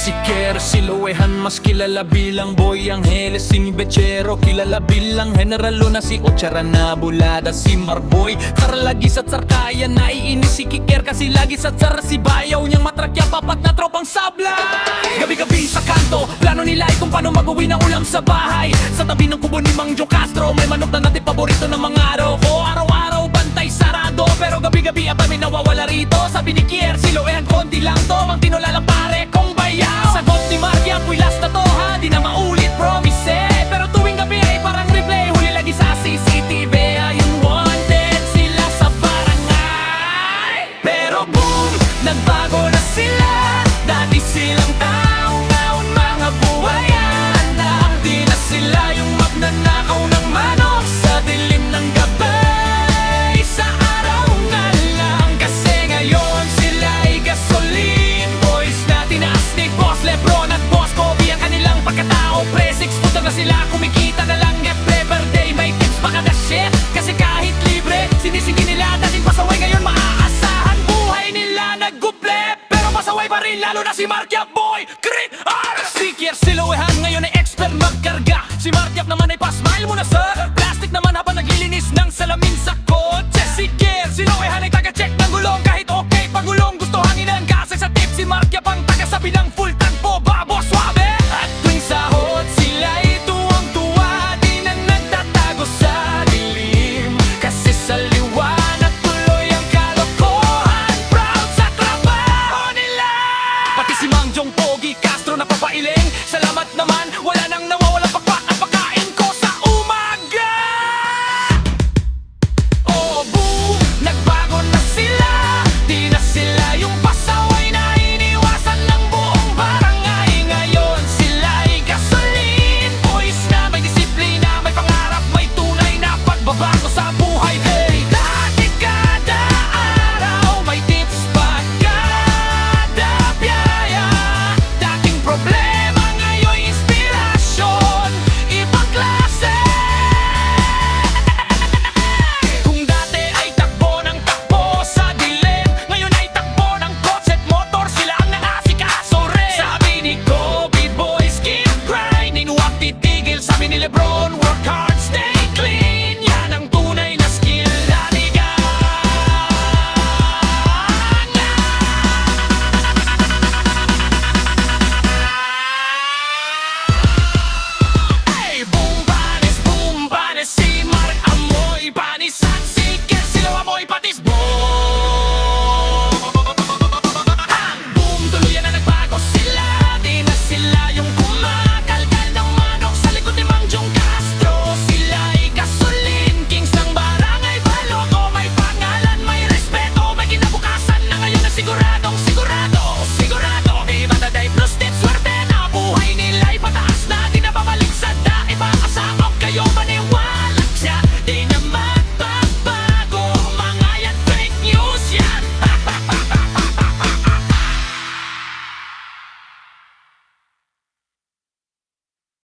Si Kier Siloehan, mas kilala bilang Boy Angeles. Si Bechero, kilala bilang General Luna. Si Ochara Nabulada, si Marboy Tsar lagi sa Tsarkaya. Naiinis si Kiker kasi lagi sa Tsar. Si Bayaw niyang matrakya, papat na tropang sablay. Gabi-gabi sa kanto, plano nila ay kung paano mag-uwi ng ulam sa bahay. Sa tabi ng kubo ni Mang Joe Castro, may manok na natin paborito ng mga araw ko. Araw-araw bantay sarado, pero gabi-gabi abay may nawawala rito. Sabi ni Kier Siloehan, konti lang to, mang tinula lang pare kong bayaw. Sagot ni Marky, ako'y last na to ha, di na maulit promise eh. Pero tuwing gabi ay parang replay, huli lagi sa CCTV. Ayun, wanted sila sa barangay. Pero boom, nagbago na sila. Dati silang tao, ngayon mga buhayan na. Di na sila yung magnanakaw ng manok sa dilim ng gabi. Sa araw na lang, kasi ngayon sila ay gasoline boys na tinaas ni Boss Lebron at Boss Kobe ang kanilang pagkatao. Pre-6 foot na sila, kumikita na lang every birthday. May tips pa kada shit, kasi kahit libre sinisigi nila dating pasaway. Ngayon maaasahan, buhay nila nagguple. Pero pasaway pa rin, lalo na si Markyap Boy Crit R. Si Kier Siloehan ngayon ay expert magkarga. Si Markyap naman ay pa-smile muna sir. Plastic naman habang naglilinis ng salamin sa kotse. Si Kier Siloehan